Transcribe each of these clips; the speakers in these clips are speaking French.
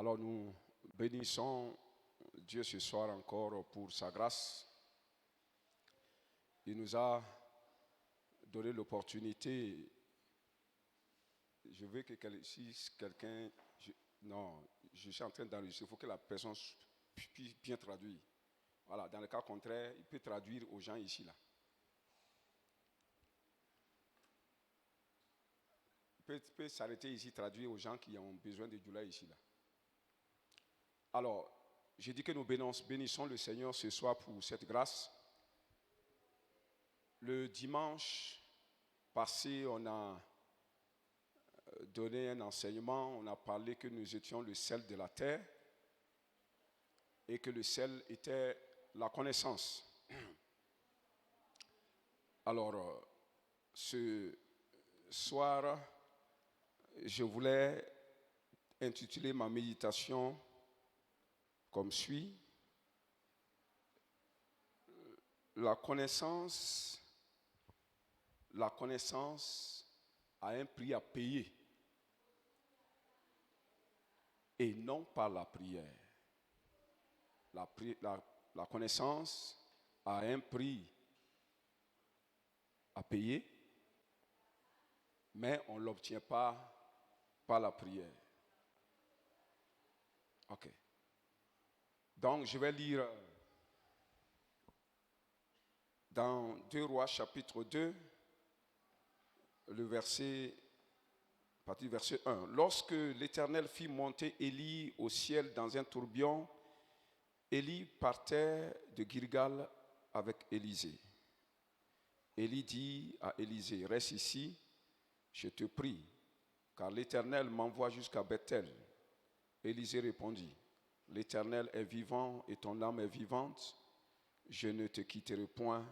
Alors nous bénissons Dieu ce soir encore pour sa grâce. Il nous a donné l'opportunité. Je veux que si quelqu'un... non, je suis en train d'enregistrer. Il faut que la personne puisse bien traduire. Voilà, dans le cas contraire, il peut traduire aux gens ici, là. Il peut s'arrêter ici, traduire aux gens qui ont besoin de Djoula ici, là. Alors, j'ai dit que nous bénissons le Seigneur ce soir pour cette grâce. Le dimanche passé, on a donné un enseignement, on a parlé que nous étions le sel de la terre et que le sel était la connaissance. Alors, ce soir, je voulais intituler ma méditation comme suit. La connaissance a un prix à payer et non par la prière. La connaissance a un prix à payer, mais on ne l'obtient pas par la prière. Ok. Donc, je vais lire dans 2 Rois chapitre 2, le verset, à partir du verset 1. Lorsque l'Éternel fit monter Élie au ciel dans un tourbillon, Élie partait de Gilgal avec Élisée. Élie dit à Élisée, reste ici, je te prie, car l'Éternel m'envoie jusqu'à Bethel. Élisée répondit, l'Éternel est vivant et ton âme est vivante, je ne te quitterai point.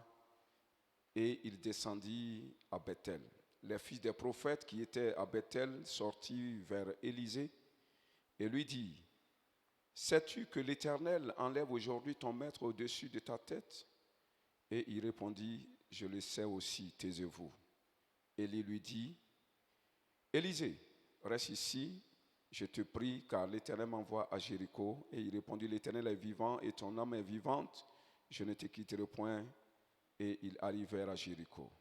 Et il descendit à Bethel. Les fils des prophètes qui étaient à Bethel sortirent vers Élisée et lui dirent, sais-tu que l'Éternel enlève aujourd'hui ton maître au-dessus de ta tête? Et il répondit, je le sais aussi, taisez-vous. Élie lui dit, Élisée, reste ici, je te prie, car l'Éternel m'envoie à Jéricho. Et il répondit, l'Éternel est vivant et ton âme est vivante, je ne te quitterai point. Et ils arrivèrent à Jéricho.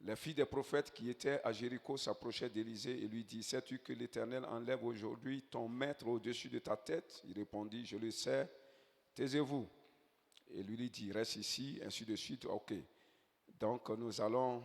Les filles des prophètes qui étaient à Jéricho s'approchaient d'Élisée et lui dirent, sais-tu que l'Éternel enlève aujourd'hui ton maître au-dessus de ta tête? Il répondit, je le sais, taisez-vous. Et lui dit, reste ici, ainsi de suite. Ok. Donc nous allons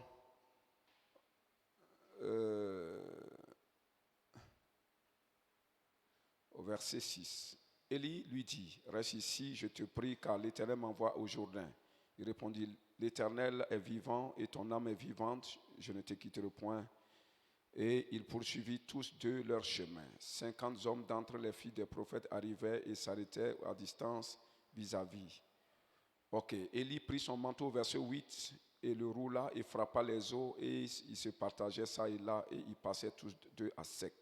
au verset 6. Élie lui dit, reste ici, je te prie, car l'Éternel m'envoie au Jourdain. Il répondit, l'Éternel est vivant et ton âme est vivante, je ne te quitterai point. Et ils poursuivirent tous deux leur chemin. 50 hommes d'entre les filles des prophètes arrivaient et s'arrêtaient à distance vis-à-vis. Ok, Élie prit son manteau, verset 8, et le roula et frappa les eaux, et ils se partageaient ça et là, et ils passaient tous deux à sec.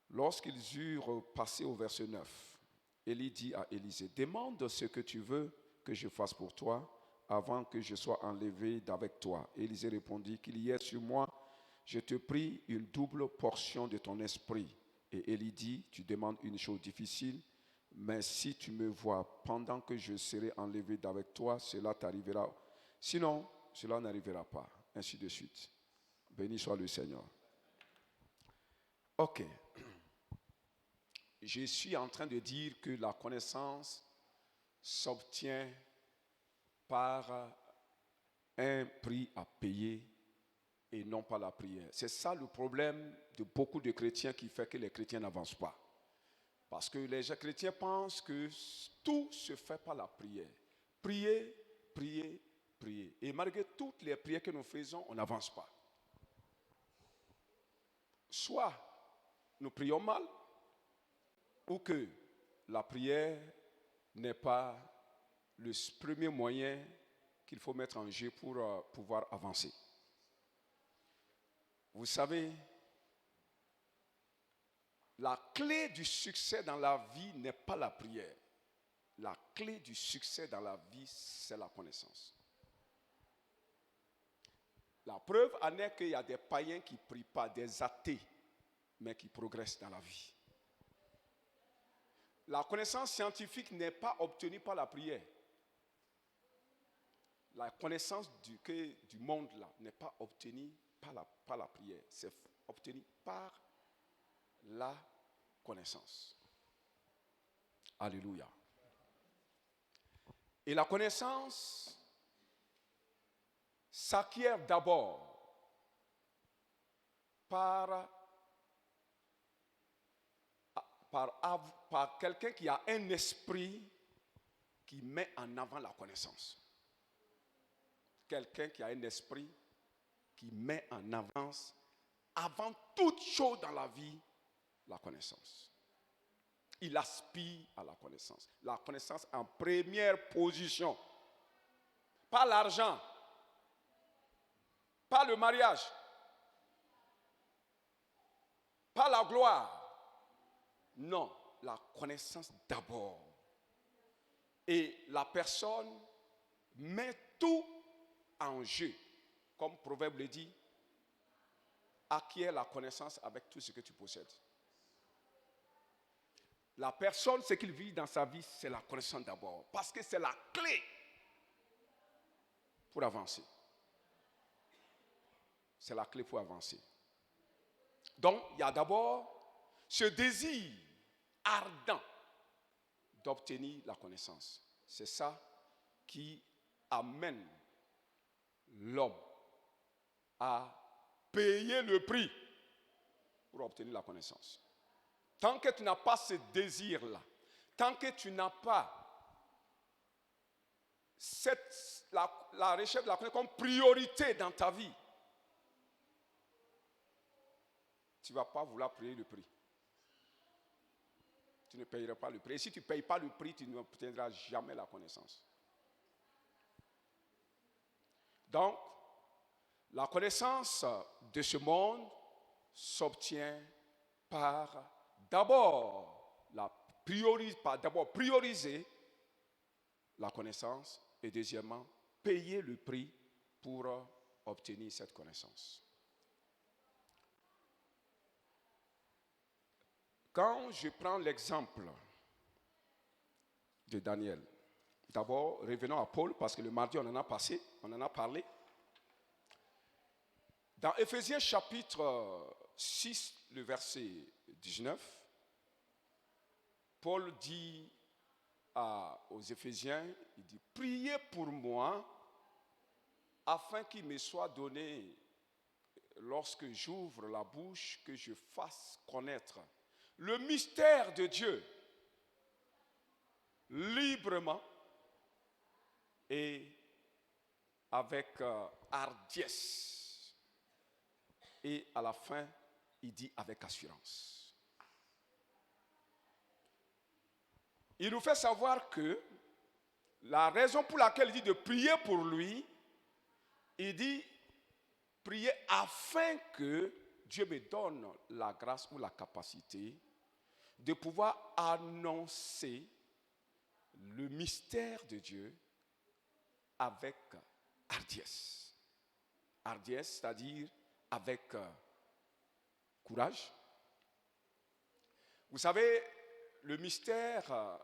Lorsqu'ils eurent passé au verset 9, Élie dit à Élisée, demande ce que tu veux que je fasse pour toi avant que je sois enlevé d'avec toi. Élisée répondit, qu'il y ait sur moi, je te prie, une double portion de ton esprit. Et Élie dit, tu demandes une chose difficile, mais si tu me vois pendant que je serai enlevé d'avec toi, cela t'arrivera. Sinon, cela n'arrivera pas. Ainsi de suite. Béni soit le Seigneur. Ok. Je suis en train de dire que la connaissance s'obtient par un prix à payer et non par la prière. C'est ça le problème de beaucoup de chrétiens qui fait que les chrétiens n'avancent pas. Parce que les chrétiens pensent que tout se fait par la prière. Prier, prier, prier. Et malgré toutes les prières que nous faisons, on n'avance pas. Soit nous prions mal, ou que la prière n'est pas le premier moyen qu'il faut mettre en jeu pour pouvoir avancer. Vous savez, la clé du succès dans la vie n'est pas la prière. La clé du succès dans la vie, c'est la connaissance. La preuve en est qu'il y a des païens qui ne prient pas, des athées, mais qui progressent dans la vie. La connaissance scientifique n'est pas obtenue par la prière. La connaissance du monde là n'est pas obtenue par la prière. C'est obtenu par la connaissance. Alléluia. Et la connaissance s'acquiert d'abord par quelqu'un qui a un esprit qui met en avant la connaissance. Quelqu'un qui a un esprit qui met en avance, avant toute chose dans la vie, la connaissance. Il aspire à la connaissance. La connaissance en première position. Pas l'argent, pas le mariage, pas la gloire. Non, la connaissance d'abord. Et la personne met tout en jeu. Comme Proverbe le dit, acquiert la connaissance avec tout ce que tu possèdes. La personne, ce qu'il vit dans sa vie, c'est la connaissance d'abord. Parce que c'est la clé pour avancer. C'est la clé pour avancer. Donc, il y a d'abord ce désir ardent d'obtenir la connaissance. C'est ça qui amène l'homme à payer le prix pour obtenir la connaissance. Tant que tu n'as pas ce désir-là, tant que tu n'as pas la recherche de la connaissance comme priorité dans ta vie, tu ne vas pas vouloir payer le prix. Tu ne payeras pas le prix. Et si tu ne payes pas le prix, tu n'obtiendras jamais la connaissance. Donc, la connaissance de ce monde s'obtient par d'abord prioriser la connaissance et deuxièmement, payer le prix pour obtenir cette connaissance. Quand je prends l'exemple de Daniel, d'abord revenons à Paul parce que le mardi on en a parlé. Dans Éphésiens chapitre 6, le verset 19, Paul dit aux Éphésiens, il dit, priez pour moi afin qu'il me soit donné, lorsque j'ouvre la bouche, que je fasse connaître le mystère de Dieu librement et avec hardiesse. Et à la fin, il dit avec assurance. Il nous fait savoir que la raison pour laquelle il dit de prier pour lui, il dit prier afin que Dieu me donne la grâce ou la capacité de pouvoir annoncer le mystère de Dieu avec hardiesse. Hardiesse, c'est-à-dire avec courage. Vous savez, le mystère,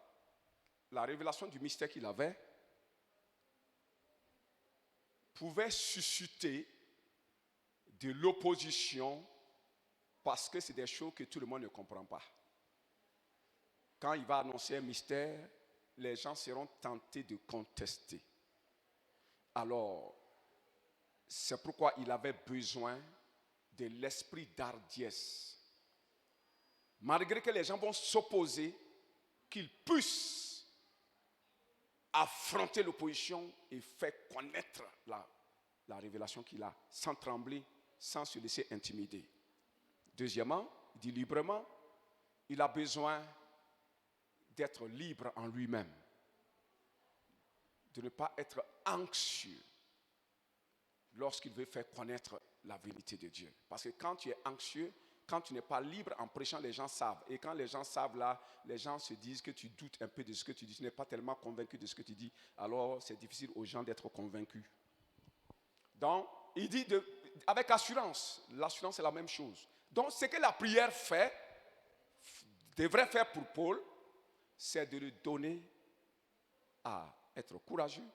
la révélation du mystère qu'il avait, pouvait susciter de l'opposition parce que c'est des choses que tout le monde ne comprend pas. Quand il va annoncer un mystère, les gens seront tentés de contester. Alors, c'est pourquoi il avait besoin de l'esprit d'hardiesse. Malgré que les gens vont s'opposer, qu'il puisse affronter l'opposition et faire connaître la révélation qu'il a, sans trembler, sans se laisser intimider. Deuxièmement, il dit librement, il a besoin d'être libre en lui-même, de ne pas être anxieux lorsqu'il veut faire connaître la vérité de Dieu. Parce que quand tu es anxieux, quand tu n'es pas libre en prêchant, les gens savent. Et quand les gens savent là, les gens se disent que tu doutes un peu de ce que tu dis. Tu n'es pas tellement convaincu de ce que tu dis. Alors, c'est difficile aux gens d'être convaincus. Donc, il dit avec assurance. L'assurance, c'est la même chose. Donc, ce que la prière devrait faire pour Paul, c'est de lui donner à être courageux,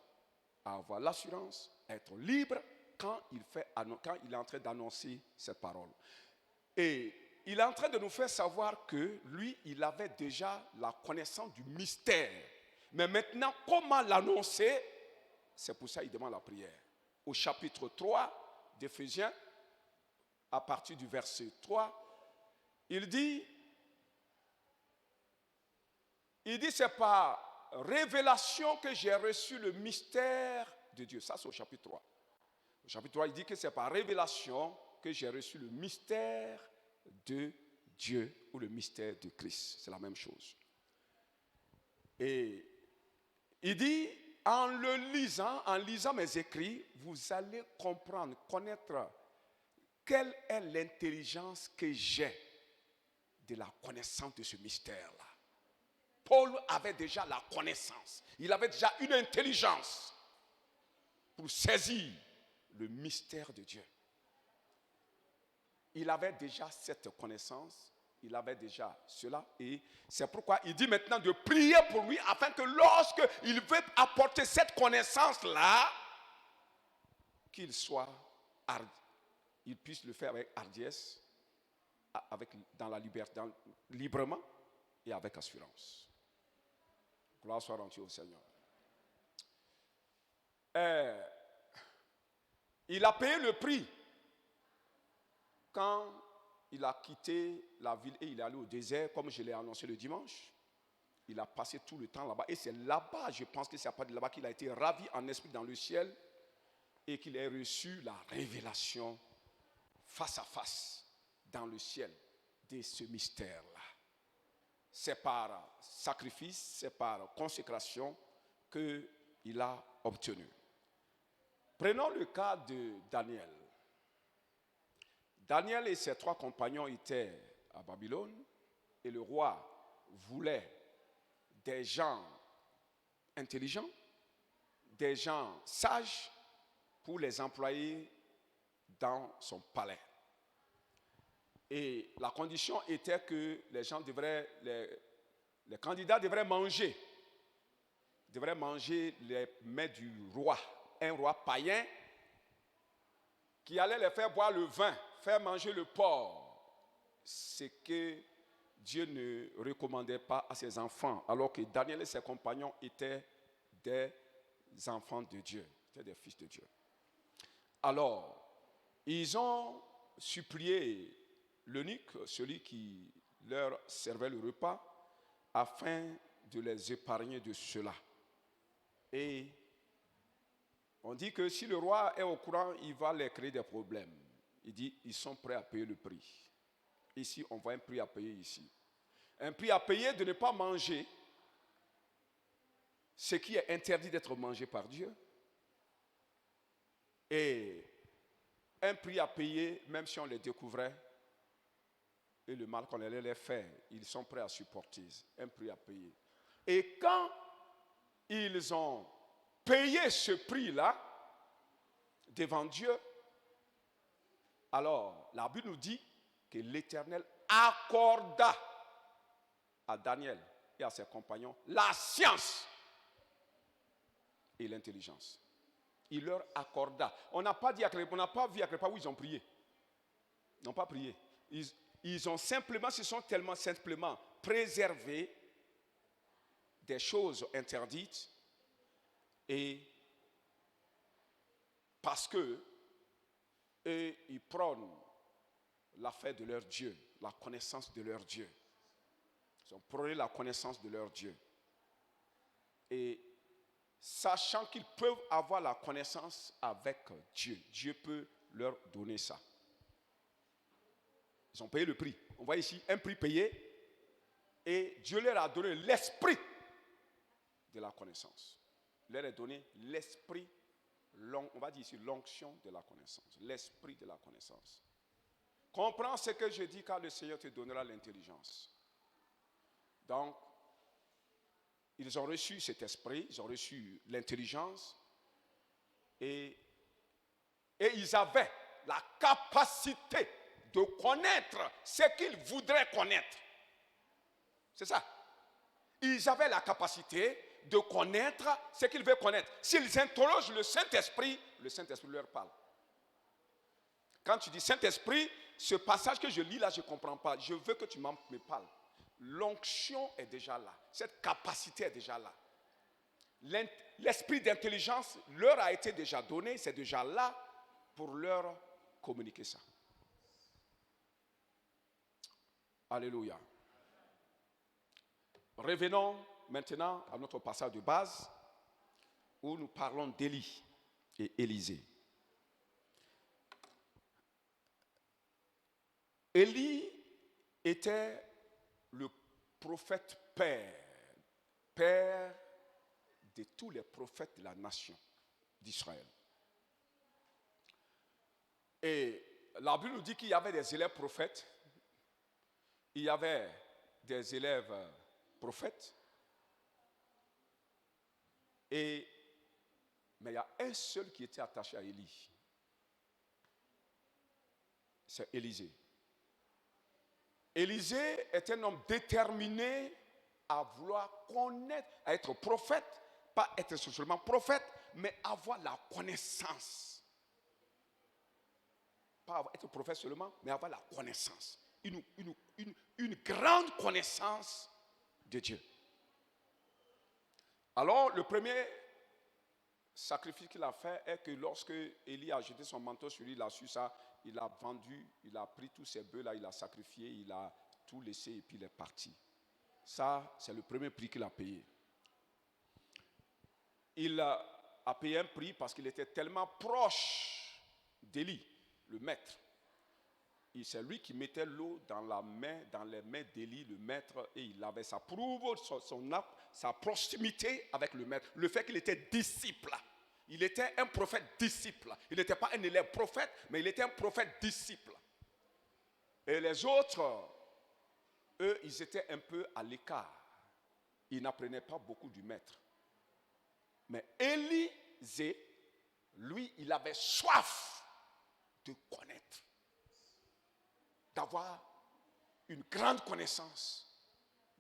à avoir l'assurance, à être libre quand il est en train d'annoncer cette parole. Et il est en train de nous faire savoir que lui, il avait déjà la connaissance du mystère. Mais maintenant, comment l'annoncer? C'est pour ça qu'il demande la prière. Au chapitre 3 d'Éphésiens, à partir du verset 3, il dit, c'est par révélation que j'ai reçu le mystère de Dieu. Ça, c'est au chapitre 3. Au chapitre 3, il dit que c'est par révélation que j'ai reçu le mystère de Dieu ou le mystère de Christ. C'est la même chose. Et il dit, en lisant mes écrits, vous allez comprendre, connaître quelle est l'intelligence que j'ai de la connaissance de ce mystère-là. Paul avait déjà la connaissance. Il avait déjà une intelligence pour saisir le mystère de Dieu. Il avait déjà cette connaissance, il avait déjà cela, et c'est pourquoi il dit maintenant de prier pour lui, afin que lorsqu'il veut apporter cette connaissance-là, qu'il soit il puisse le faire avec hardiesse, dans la liberté, librement et avec assurance. Gloire soit rendue au Seigneur. Il a payé le prix quand il a quitté la ville et il est allé au désert, comme je l'ai annoncé le dimanche. Il a passé tout le temps là-bas. Et c'est là-bas, je pense que c'est à partir de là-bas qu'il a été ravi en esprit dans le ciel et qu'il a reçu la révélation face à face dans le ciel de ce mystère-là. C'est par sacrifice, c'est par consécration qu'il a obtenu. Prenons le cas de Daniel. Daniel et ses 3 compagnons étaient à Babylone et le roi voulait des gens intelligents, des gens sages pour les employer dans son palais. Et la condition était que les candidats devraient manger les mets du roi, un roi païen qui allait les faire boire le vin, faire manger le porc, ce que Dieu ne recommandait pas à ses enfants, alors que Daniel et ses compagnons étaient des enfants de Dieu, étaient des fils de Dieu. Alors, ils ont supplié l'eunuque, celui qui leur servait le repas, afin de les épargner de cela. Et on dit que si le roi est au courant, il va les créer des problèmes. Il dit, ils sont prêts à payer le prix. Ici, on voit un prix à payer ici. Un prix à payer de ne pas manger ce qui est interdit d'être mangé par Dieu. Et un prix à payer, même si on les découvrait, et le mal qu'on allait les faire, ils sont prêts à supporter. Un prix à payer. Et quand ils ont payé ce prix-là devant Dieu, alors la Bible nous dit que l'Éternel accorda à Daniel et à ses compagnons la science et l'intelligence. Il leur accorda. On n'a pas vu à quel point où ils ont prié. Ils n'ont pas prié. Ils ont simplement, se sont tellement simplement préservés des choses interdites et parce que eux, ils prônent l'affaire de leur Dieu, la connaissance de leur Dieu. Ils ont prôné la connaissance de leur Dieu. Et sachant qu'ils peuvent avoir la connaissance avec Dieu, Dieu peut leur donner ça. Ils ont payé le prix. On voit ici un prix payé et Dieu leur a donné l'esprit de la connaissance. Il leur a donné l'esprit, on va dire ici l'onction de la connaissance, l'esprit de la connaissance. Comprends ce que je dis car le Seigneur te donnera l'intelligence. Donc, ils ont reçu cet esprit, ils ont reçu l'intelligence et ils avaient la capacité de connaître ce qu'ils voudraient connaître. C'est ça. Ils avaient la capacité de connaître ce qu'ils veulent connaître. S'ils interrogent le Saint-Esprit leur parle. Quand tu dis Saint-Esprit, ce passage que je lis là, je ne comprends pas. Je veux que tu me parles. L'onction est déjà là. Cette capacité est déjà là. L'esprit d'intelligence leur a été déjà donné. C'est déjà là pour leur communiquer ça. Alléluia. Revenons maintenant à notre passage de base où nous parlons d'Élie et Élisée. Élie était le prophète père de tous les prophètes de la nation d'Israël. Et la Bible nous dit qu'il y avait des élèves prophètes, il y avait des élèves prophètes, mais il y a un seul qui était attaché à Élie. C'est Élisée. Élisée est un homme déterminé à vouloir connaître, à être prophète, pas être seulement prophète, mais avoir la connaissance. Pas être prophète seulement, mais avoir la connaissance. Une grande connaissance de Dieu. Alors, le premier sacrifice qu'il a fait est que lorsque Élie a jeté son manteau sur lui, il a su ça, il a vendu, il a pris tous ces bœufs-là, il a sacrifié, il a tout laissé et puis il est parti. Ça, c'est le premier prix qu'il a payé. Il a payé un prix parce qu'il était tellement proche d'Élie, le maître. Et c'est lui qui mettait l'eau dans les mains d'Élie, le maître, et il avait ça. Prouve sa proximité avec le maître. Le fait qu'il était disciple. Il était un prophète disciple. Il n'était pas un élève prophète, mais il était un prophète disciple. Et les autres, eux, ils étaient un peu à l'écart. Ils n'apprenaient pas beaucoup du maître. Mais Élisée, lui, il avait soif de connaître, d'avoir une grande connaissance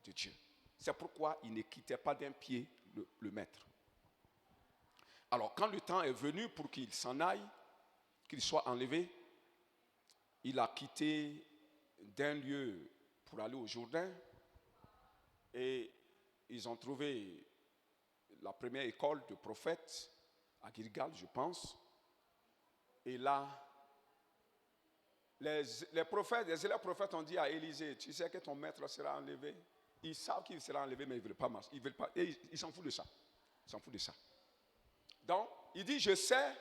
de Dieu. C'est pourquoi il ne quittait pas d'un pied le maître. Alors, quand le temps est venu pour qu'il s'en aille, qu'il soit enlevé, il a quitté d'un lieu pour aller au Jourdain et ils ont trouvé la première école de prophètes à Gilgal, je pense. Et là, les élèves prophètes ont dit à Élisée, tu sais que ton maître sera enlevé. Ils savent qu'il sera enlevé, mais ils ne veulent pas marcher. Ils s'en foutent de ça. Ils s'en foutent de ça. Donc, il dit, je sais.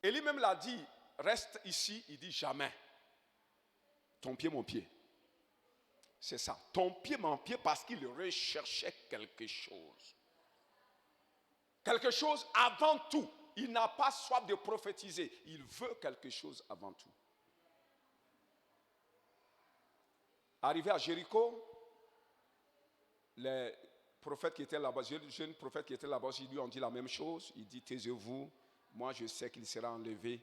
Élie même l'a dit, reste ici. Il dit, jamais. Ton pied, mon pied. C'est ça. Ton pied, mon pied, parce qu'il recherchait quelque chose. Quelque chose avant tout. Il n'a pas soif de prophétiser. Il veut quelque chose avant tout. Arrivé à Jéricho, les prophètes qui étaient là-bas, le jeune prophète qui était là-bas, ils lui ont dit la même chose. Il dit, taisez-vous, moi je sais qu'il sera enlevé.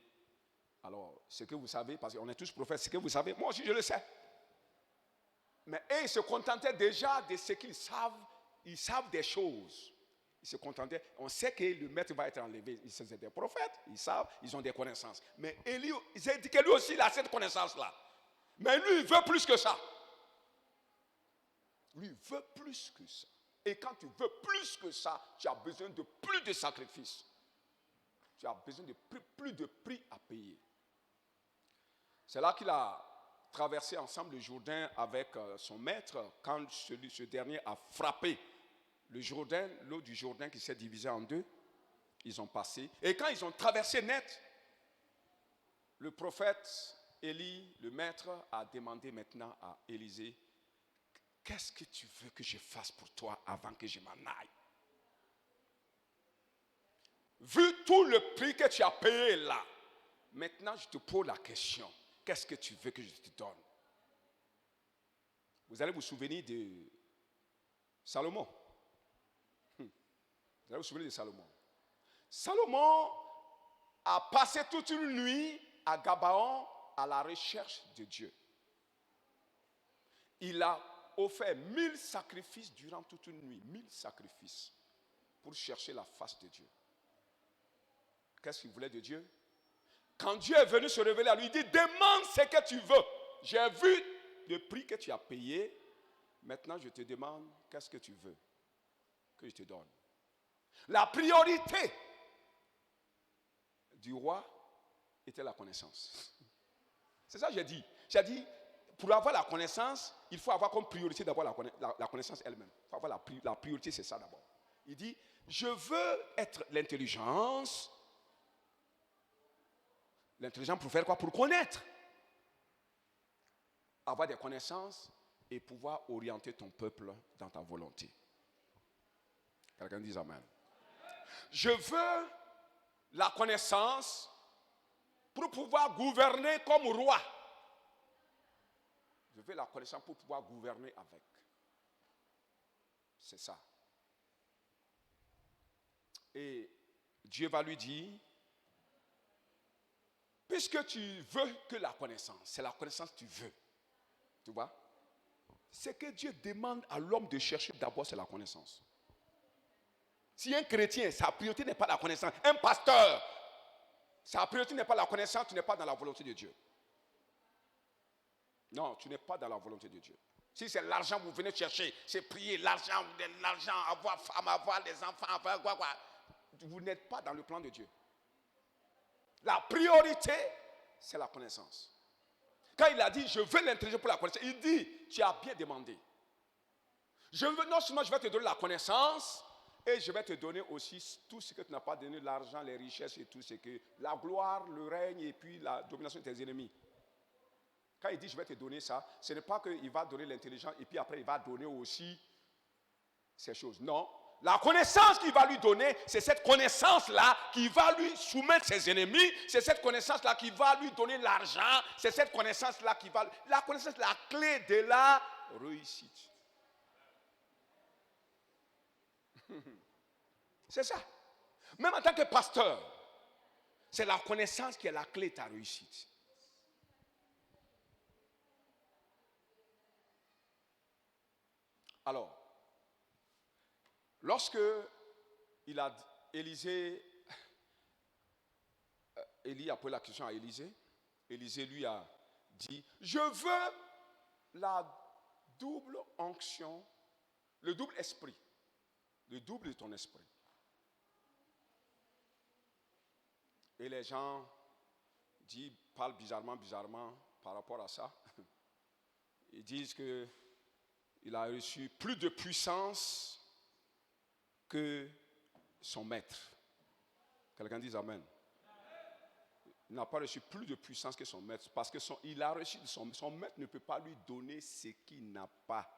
Alors, ce que vous savez, parce qu'on est tous prophètes, ce que vous savez, moi aussi je le sais. Mais eux, ils se contentaient déjà de ce qu'ils savent. Ils savent des choses. Ils se contentaient. On sait que le maître va être enlevé. Ils sont des prophètes, ils savent, ils ont des connaissances. Mais Élie, ils ont dit que lui aussi, il a cette connaissance-là. Mais lui, il veut plus que ça. Lui, il veut plus que ça. Et quand tu veux plus que ça, tu as besoin de plus de sacrifices. Tu as besoin de plus de prix à payer. C'est là qu'il a traversé ensemble le Jourdain avec son maître quand ce dernier a frappé le Jourdain, l'eau du Jourdain qui s'est divisée en deux. Ils ont passé. Et quand ils ont traversé net, le prophète Élie, le maître, a demandé maintenant à Élisée, qu'est-ce que tu veux que je fasse pour toi avant que je m'en aille? Vu tout le prix que tu as payé là, maintenant je te pose la question, qu'est-ce que tu veux que je te donne? Vous allez vous souvenir de Salomon. Vous allez vous souvenir de Salomon. Salomon a passé toute une nuit à Gabaon à la recherche de Dieu. Il a offert 1000 sacrifices durant toute une nuit. 1000 sacrifices pour chercher la face de Dieu. Qu'est-ce qu'il voulait de Dieu? Quand Dieu est venu se révéler à lui, il dit, demande ce que tu veux. J'ai vu le prix que tu as payé. Maintenant, je te demande, qu'est-ce que tu veux que je te donne? La priorité du roi était la connaissance. C'est ça que j'ai dit. J'ai dit, pour avoir la connaissance, il faut avoir comme priorité d'abord la connaissance elle-même. Il faut avoir la priorité, c'est ça d'abord. Il dit, je veux être l'intelligence. L'intelligence pour faire quoi? Pour connaître. Avoir des connaissances et pouvoir orienter ton peuple dans ta volonté. Quelqu'un dit amen. Je veux la connaissance pour pouvoir gouverner comme roi. Je veux la connaissance pour pouvoir gouverner avec. C'est ça. Et Dieu va lui dire, puisque tu veux que la connaissance, c'est la connaissance que tu veux. Tu vois? Ce que Dieu demande à l'homme de chercher d'abord, c'est la connaissance. Si un chrétien, sa priorité n'est pas la connaissance, un pasteur, sa priorité n'est pas la connaissance, tu n'es pas dans la volonté de Dieu. Non, tu n'es pas dans la volonté de Dieu. Si c'est l'argent que vous venez chercher, c'est prier l'argent, avoir femme, avoir des enfants, avoir quoi. Vous n'êtes pas dans le plan de Dieu. La priorité, c'est la connaissance. Quand il a dit, je veux l'intelligence pour la connaissance, il dit, tu as bien demandé. Non seulement je vais te donner la connaissance, et je vais te donner aussi tout ce que tu n'as pas donné, l'argent, les richesses et tout ce que, la gloire, le règne et puis la domination de tes ennemis. Quand il dit, je vais te donner ça, ce n'est pas qu'il va donner l'intelligence et puis après il va donner aussi ces choses. Non. La connaissance qu'il va lui donner, c'est cette connaissance-là qui va lui soumettre ses ennemis. C'est cette connaissance-là qui va lui donner l'argent. C'est cette connaissance-là qui va... La connaissance, la clé de la réussite. C'est ça. Même en tant que pasteur, c'est la connaissance qui est la clé de ta réussite. Alors, lorsque Élie a posé la question à Élisée, Élisée lui a dit, je veux la double onction, le double esprit, le double de ton esprit. Et les gens parlent bizarrement par rapport à ça. Ils disent qu'il a reçu plus de puissance que son maître. Quelqu'un dit amen. Il n'a pas reçu plus de puissance que son maître parce que il a reçu son maître ne peut pas lui donner ce qu'il n'a pas.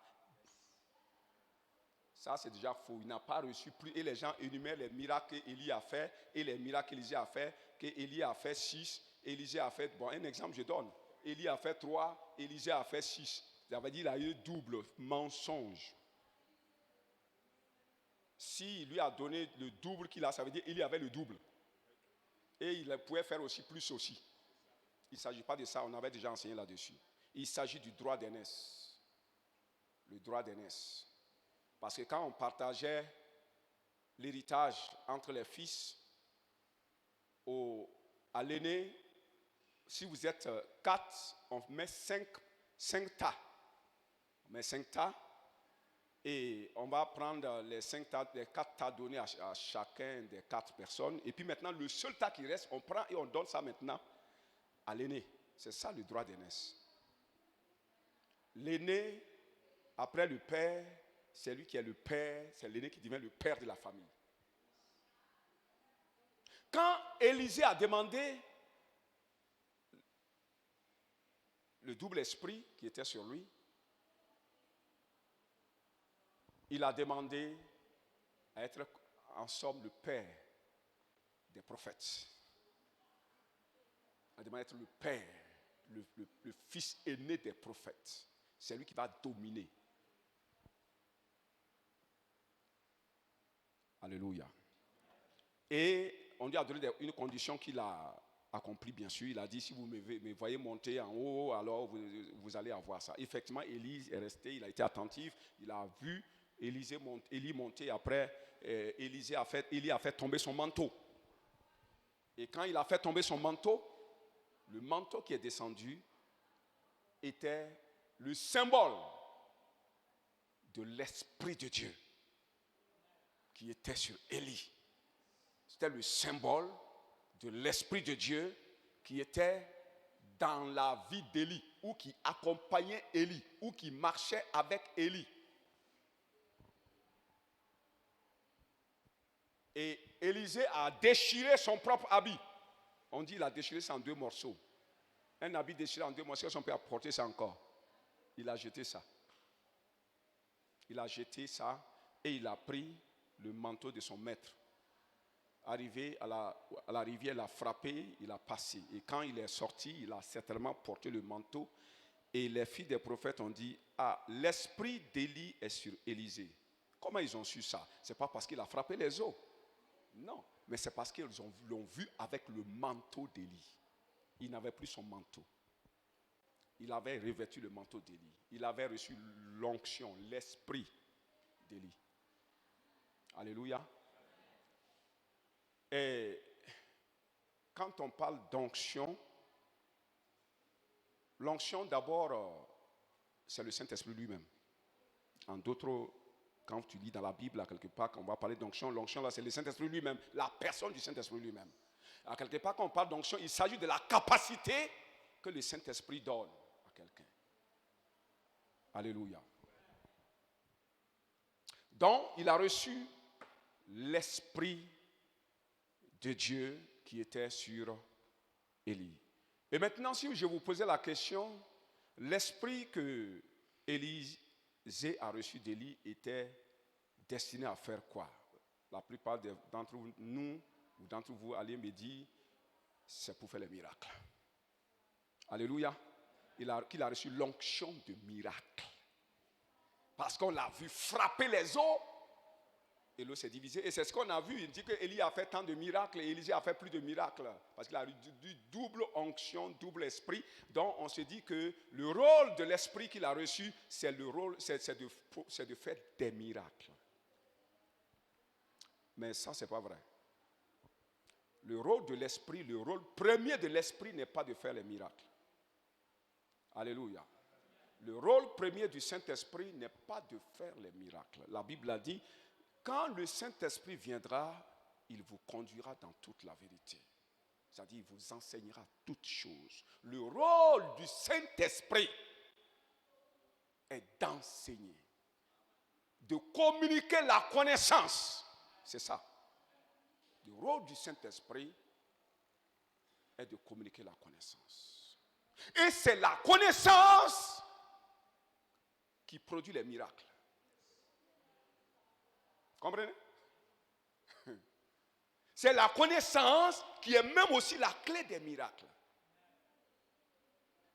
Ça, c'est déjà faux. Il n'a pas reçu plus. Et les gens énumèrent les miracles qu'Élie a fait et les miracles qu'Élisée a fait. Qu'Élie a fait 6, Élisée a fait... Bon, un exemple, je donne. Élie a fait 3, Élisée a fait 6. Ça veut dire qu'il a eu double mensonge. S'il lui a donné le double qu'il a, ça veut dire qu'il avait le double. Et il pouvait faire aussi plus aussi. Il ne s'agit pas de ça, on avait déjà enseigné là-dessus. Il s'agit du droit d'aînesse. Le droit d'aînesse. Parce que quand on partageait l'héritage entre les fils, à l'aîné, si vous êtes 4, on met 5 tas. On met 5 tas et on va prendre les 5 tas, les 4 tas donnés à chacun des 4 personnes. Et puis maintenant, le seul tas qui reste, on prend et on donne ça maintenant à l'aîné. C'est ça le droit d'aînesse. L'aîné, après le père, c'est lui qui est le père, c'est l'aîné qui devient le père de la famille. Quand Élisée a demandé le double esprit qui était sur lui, il a demandé à être en somme le père des prophètes. Il a demandé à être le père, le fils aîné des prophètes. C'est lui qui va dominer. Alléluia. Et on lui a donné une condition qu'il a accompli, bien sûr. Il a dit, si vous me voyez monter en haut, alors vous allez avoir ça. Effectivement, Élie est resté, il a été attentif, il a vu Élie monter. Après, Élie a fait tomber son manteau. Et quand il a fait tomber son manteau, le manteau qui est descendu était le symbole de l'Esprit de Dieu qui était sur Élie. C'était le symbole de l'Esprit de Dieu qui était dans la vie d'Élie, ou qui accompagnait Élie, ou qui marchait avec Élie. Et Élisée a déchiré son propre habit. On dit qu'il a déchiré ça en 2 morceaux. Un habit déchiré en 2 morceaux, on peut apporter ça encore. Il a jeté ça. Il a jeté ça et il a pris le manteau de son maître. Arrivé à la rivière, il a frappé, il a passé. Et quand il est sorti, il a certainement porté le manteau. Et les filles des prophètes ont dit, ah, l'esprit d'Élie est sur Élisée. Comment ils ont su ça? Ce n'est pas parce qu'il a frappé les eaux. Non, mais c'est parce qu'ils l'ont vu avec le manteau d'Élie. Il n'avait plus son manteau. Il avait revêtu le manteau d'Élie. Il avait reçu l'onction, l'esprit d'Élie. Alléluia. Et quand on parle d'onction, l'onction d'abord, c'est le Saint-Esprit lui-même. En d'autres, quand tu lis dans la Bible, à quelque part, quand on va parler d'onction, l'onction là, c'est le Saint-Esprit lui-même, la personne du Saint-Esprit lui-même. À quelque part, quand on parle d'onction, il s'agit de la capacité que le Saint-Esprit donne à quelqu'un. Alléluia. Donc, il a reçu l'Esprit de Dieu qui était sur Élie. Et maintenant, si je vous posais la question, l'esprit que Élisée a reçu d'Élie était destiné à faire quoi? La plupart d'entre nous ou d'entre vous allez me dire, c'est pour faire les miracles. Alléluia. Qu'il a reçu l'onction de miracle. Parce qu'on l'a vu frapper les eaux et l'eau s'est divisée. Et c'est ce qu'on a vu. Il dit que Élie a fait tant de miracles et Élisée a fait plus de miracles. Parce qu'il a eu double onction, double esprit. Donc on se dit que le rôle de l'esprit qu'il a reçu, c'est de faire des miracles. Mais ça, ce n'est pas vrai. Le rôle de l'esprit, le rôle premier de l'esprit n'est pas de faire les miracles. Alléluia. Le rôle premier du Saint-Esprit n'est pas de faire les miracles. La Bible a dit, quand le Saint-Esprit viendra, il vous conduira dans toute la vérité. C'est-à-dire, il vous enseignera toutes choses. Le rôle du Saint-Esprit est d'enseigner, de communiquer la connaissance. C'est ça. Le rôle du Saint-Esprit est de communiquer la connaissance. Et c'est la connaissance qui produit les miracles. Comprenez? C'est la connaissance qui est même aussi la clé des miracles.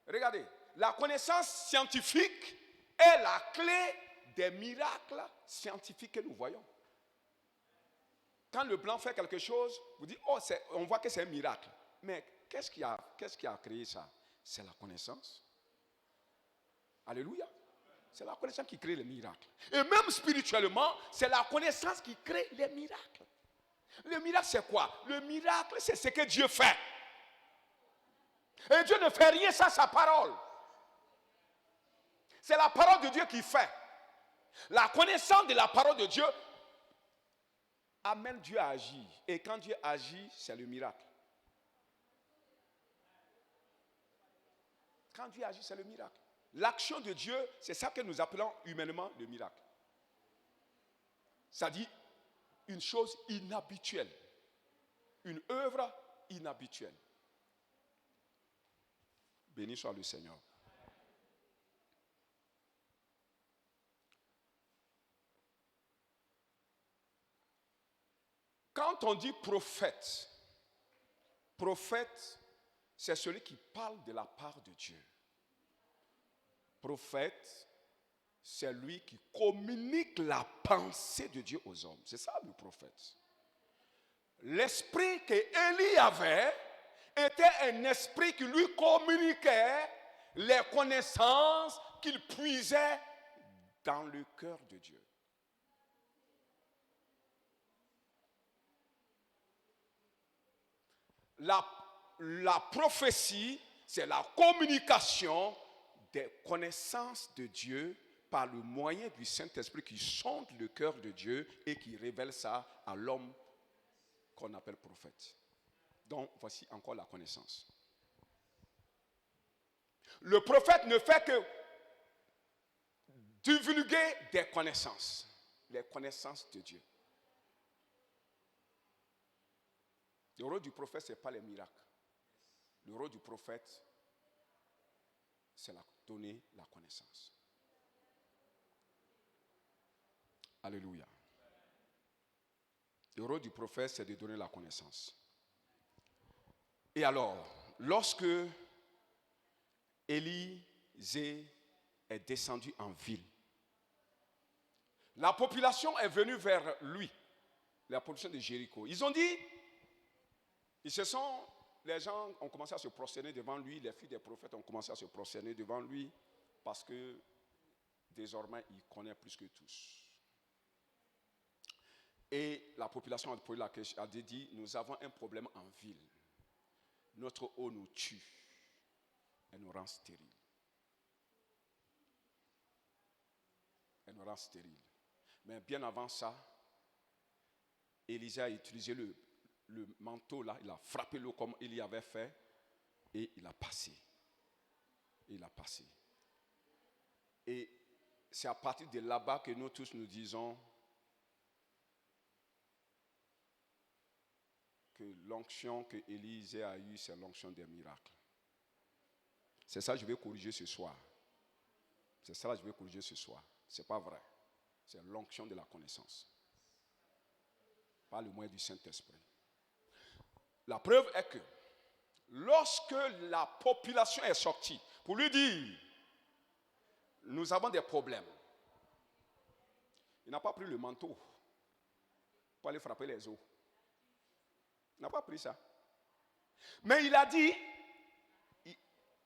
Regardez, la connaissance scientifique est la clé des miracles scientifiques que nous voyons. Quand le blanc fait quelque chose, vous dites, oh, on voit que c'est un miracle. Mais qu'est-ce qui a créé ça? C'est la connaissance. Alléluia. C'est la connaissance qui crée les miracles. Et même spirituellement, c'est la connaissance qui crée les miracles. Le miracle, c'est quoi? Le miracle, c'est ce que Dieu fait. Et Dieu ne fait rien sans sa parole. C'est la parole de Dieu qui fait. La connaissance de la parole de Dieu amène Dieu à agir. Et quand Dieu agit, c'est le miracle. Quand Dieu agit, c'est le miracle. L'action de Dieu, c'est ça que nous appelons humainement le miracle. C'est-à-dire une chose inhabituelle. Une œuvre inhabituelle. Béni soit le Seigneur. Quand on dit prophète, prophète, c'est celui qui parle de la part de Dieu. Prophète, c'est lui qui communique la pensée de Dieu aux hommes. C'est ça le prophète. L'esprit que Élie avait était un esprit qui lui communiquait les connaissances qu'il puisait dans le cœur de Dieu. La prophétie, c'est la communication des connaissances de Dieu par le moyen du Saint-Esprit qui sonde le cœur de Dieu et qui révèle ça à l'homme qu'on appelle prophète. Donc, voici encore la connaissance. Le prophète ne fait que divulguer des connaissances, les connaissances de Dieu. Le rôle du prophète, ce n'est pas les miracles. Le rôle du prophète, c'est donner la connaissance. Alléluia. Le rôle du prophète, c'est de donner la connaissance. Et alors, lorsque Élisée est descendu en ville, la population est venue vers lui, la population de Jéricho. Ils ont dit, les gens ont commencé à se prosterner devant lui, les filles des prophètes ont commencé à se prosterner devant lui, parce que désormais, il connaît plus que tous. Et la population a posé la question, a dit, nous avons un problème en ville. Notre eau nous tue. Elle nous rend stériles. Elle nous rend stériles. Mais bien avant ça, Élisée a utilisé le manteau là, il a frappé l'eau comme il y avait fait, et il a passé. Il a passé. Et c'est à partir de là-bas que nous tous nous disons que l'onction que Élisée a eue, c'est l'onction des miracles. C'est ça que je vais corriger ce soir. C'est ça que je vais corriger ce soir. Ce n'est pas vrai. C'est l'onction de la connaissance. Par le moyen du Saint-Esprit. La preuve est que lorsque la population est sortie pour lui dire nous avons des problèmes, il n'a pas pris le manteau pour aller frapper les eaux. Il n'a pas pris ça. Mais il a dit,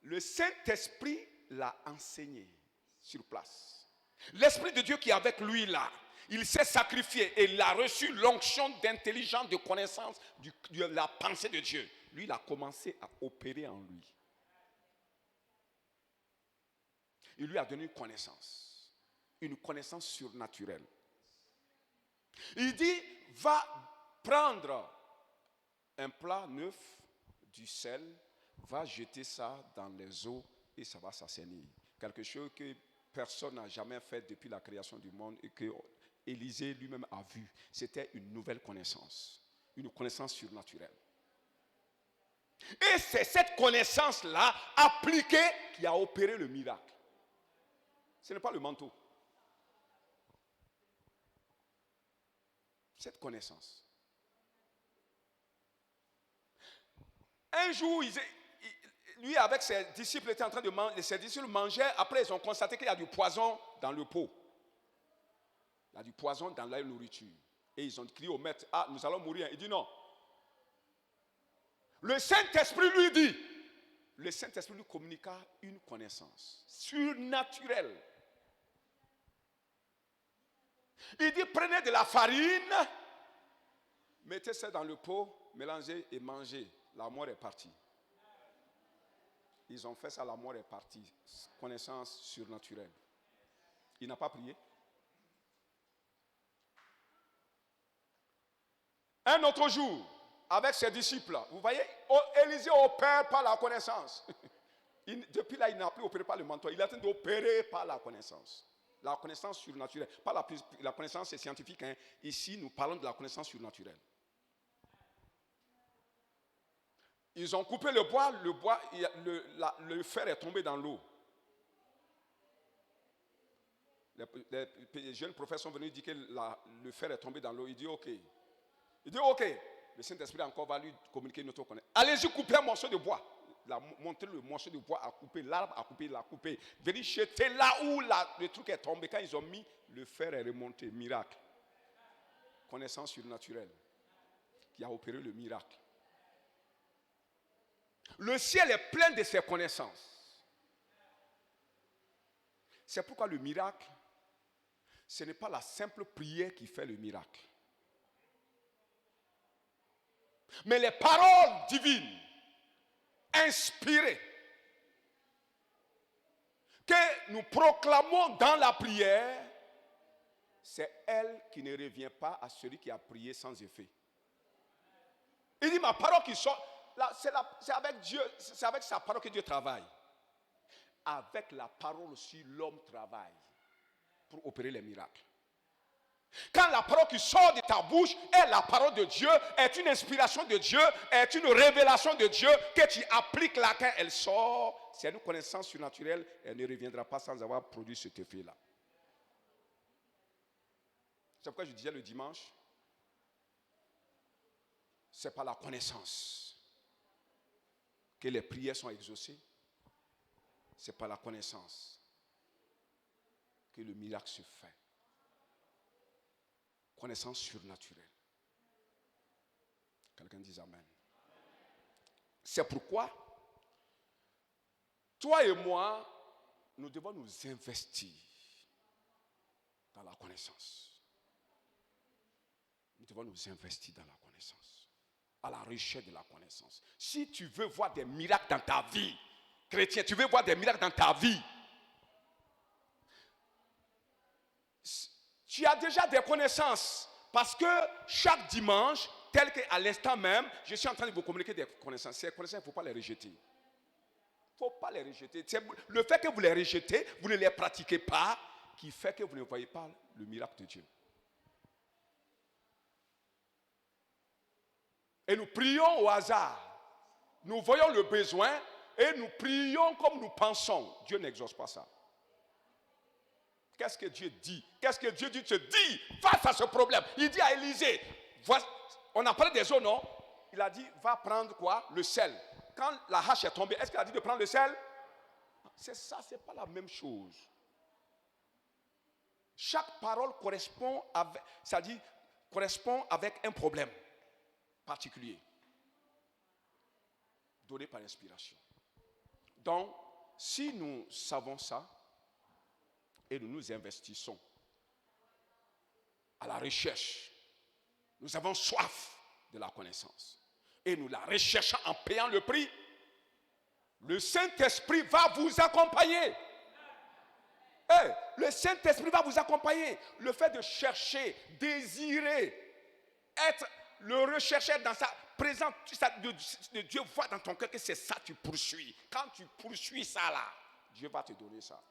le Saint-Esprit l'a enseigné sur place. L'Esprit de Dieu qui est avec lui là, il s'est sacrifié et il a reçu l'onction d'intelligence, de connaissance de la pensée de Dieu. Lui, il a commencé à opérer en lui. Il lui a donné une connaissance surnaturelle. Il dit, va prendre un plat neuf, du sel, va jeter ça dans les eaux et ça va s'assainir. Quelque chose que personne n'a jamais fait depuis la création du monde et que Élisée lui-même a vu. C'était une nouvelle connaissance, une connaissance surnaturelle. Et c'est cette connaissance-là appliquée qui a opéré le miracle. Ce n'est pas le manteau. Cette connaissance. Un jour, lui avec ses disciples était en train de manger, ses disciples mangeaient, après ils ont constaté qu'il y a du poison dans le pot. Il y a du poison dans la nourriture. Et ils ont crié au maître, ah, nous allons mourir. Il dit non. Le Saint-Esprit lui dit, le Saint-Esprit lui communiqua une connaissance surnaturelle. Il dit, prenez de la farine, mettez ça dans le pot, mélangez et mangez. La mort est partie. Ils ont fait ça, la mort est partie. Connaissance surnaturelle. Il n'a pas prié. Un autre jour, avec ses disciples, vous voyez, Élisée opère par la connaissance. Depuis là, il n'a plus opéré par le manteau. Il est en train d'opérer par la connaissance. La connaissance surnaturelle. Pas la connaissance scientifique. Hein. Ici, nous parlons de la connaissance surnaturelle. Ils ont coupé le bois, le fer est tombé dans l'eau. Les jeunes prophètes sont venus dire que le fer est tombé dans l'eau. Il dit ok. Il dit ok. Le Saint-Esprit encore va lui communiquer notre connaissance. Allez-y couper un morceau de bois. Il a montré le morceau de bois à couper, l'arbre à couper, il l'a coupé. Venez jeter là où le truc est tombé. Quand ils ont mis, le fer est remonté. Miracle. Connaissance surnaturelle qui a opéré le miracle. Le ciel est plein de ses connaissances. C'est pourquoi le miracle, ce n'est pas la simple prière qui fait le miracle. Mais les paroles divines, inspirées, que nous proclamons dans la prière, c'est elle qui ne revient pas à celui qui a prié sans effet. Il dit, ma parole qui sort, c'est avec Dieu, c'est avec sa parole que Dieu travaille. Avec la parole aussi, l'homme travaille pour opérer les miracles. Quand la parole qui sort de ta bouche est la parole de Dieu, est une inspiration de Dieu, est une révélation de Dieu, que tu appliques là quand elle sort, c'est une connaissance surnaturelle, elle ne reviendra pas sans avoir produit cet effet-là. C'est pourquoi je disais le dimanche, c'est par la connaissance que les prières sont exaucées. C'est par la connaissance que le miracle se fait. Connaissance surnaturelle. Quelqu'un dit Amen. C'est pourquoi, toi et moi, nous devons nous investir dans la connaissance. Nous devons nous investir dans la connaissance, à la recherche de la connaissance. Si tu veux voir des miracles dans ta vie, chrétien, tu veux voir des miracles dans ta vie, tu as déjà des connaissances, parce que chaque dimanche, tel qu'à l'instant même, je suis en train de vous communiquer des connaissances. Ces connaissances, il ne faut pas les rejeter. Il ne faut pas les rejeter. C'est le fait que vous les rejetez, vous ne les pratiquez pas, qui fait que vous ne voyez pas le miracle de Dieu. Et nous prions au hasard. Nous voyons le besoin et nous prions comme nous pensons. Dieu n'exauce pas ça. Qu'est-ce que Dieu dit? Qu'est-ce que Dieu dit? Te dit face à ce problème. Il dit à Élisée, on a parlé des eaux, non? Il a dit, va prendre quoi? Le sel. Quand la hache est tombée, est-ce qu'il a dit de prendre le sel? C'est ça, c'est pas la même chose. Chaque parole correspond avec un problème particulier, donné par inspiration. Donc, si nous savons ça, et nous nous investissons à la recherche, nous avons soif de la connaissance, et nous la recherchons en payant le prix, le Saint-Esprit va vous accompagner. Le Saint-Esprit va vous accompagner. Le fait de chercher, désirer, être le rechercher dans sa présence, de Dieu voit dans ton cœur que c'est ça que tu poursuis. Quand tu poursuis ça là, Dieu va te donner ça.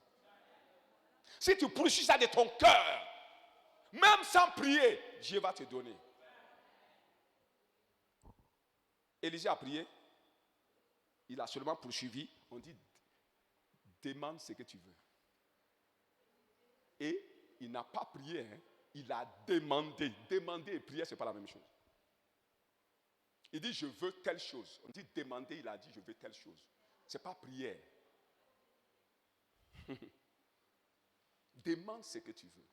Si tu poursuis ça de ton cœur, même sans prier, Dieu va te donner. Élisée a prié, il a seulement poursuivi. On dit, demande ce que tu veux. Et il n'a pas prié, il a demandé. Demander et prier, ce n'est pas la même chose. Il dit, je veux telle chose. On dit, demander, il a dit, je veux telle chose. Ce n'est pas prière. Demande ce que tu veux.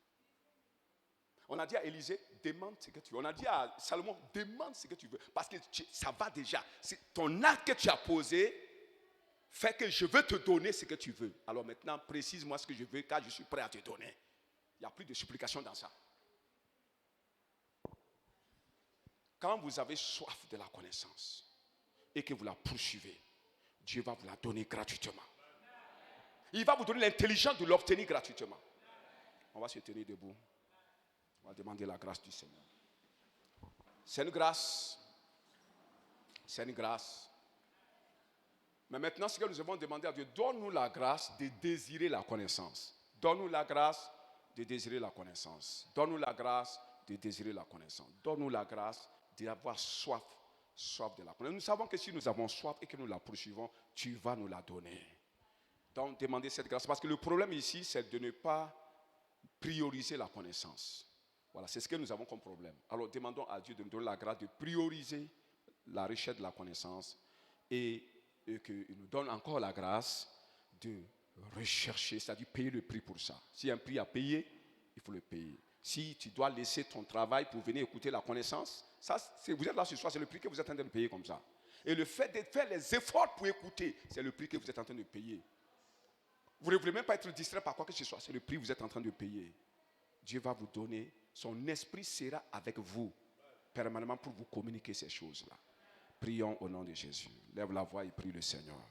On a dit à Élisée, demande ce que tu veux. On a dit à Salomon, demande ce que tu veux. Parce que ça va déjà. C'est ton acte que tu as posé fait que je veux te donner ce que tu veux. Alors maintenant, précise-moi ce que je veux, car je suis prêt à te donner. Il n'y a plus de supplication dans ça. Quand vous avez soif de la connaissance et que vous la poursuivez, Dieu va vous la donner gratuitement. Il va vous donner l'intelligence de l'obtenir gratuitement. On va se tenir debout. On va demander la grâce du Seigneur. C'est une grâce. C'est une grâce. Mais maintenant, ce que nous avons demandé à Dieu, donne-nous la grâce de désirer la connaissance. Donne-nous la grâce de désirer la connaissance. Donne-nous la grâce de désirer la connaissance. Donne-nous la grâce d'avoir soif de la connaissance. Nous savons que si nous avons soif et que nous la poursuivons, tu vas nous la donner. Donc, demandez cette grâce. Parce que le problème ici, c'est de ne pas prioriser la connaissance. Voilà, c'est ce que nous avons comme problème. Alors, demandons à Dieu de nous donner la grâce de prioriser la richesse de la connaissance et qu'il nous donne encore la grâce de rechercher, c'est-à-dire payer le prix pour ça. S'il y a un prix à payer, il faut le payer. Si tu dois laisser ton travail pour venir écouter la connaissance, ça, vous êtes là ce soir, c'est le prix que vous êtes en train de payer comme ça. Et le fait de faire les efforts pour écouter, c'est le prix que vous êtes en train de payer. Vous ne voulez même pas être distrait par quoi que ce soit, c'est le prix que vous êtes en train de payer. Dieu va vous donner, son esprit sera avec vous permanemment pour vous communiquer ces choses-là. Prions au nom de Jésus. Lève la voix et prie le Seigneur.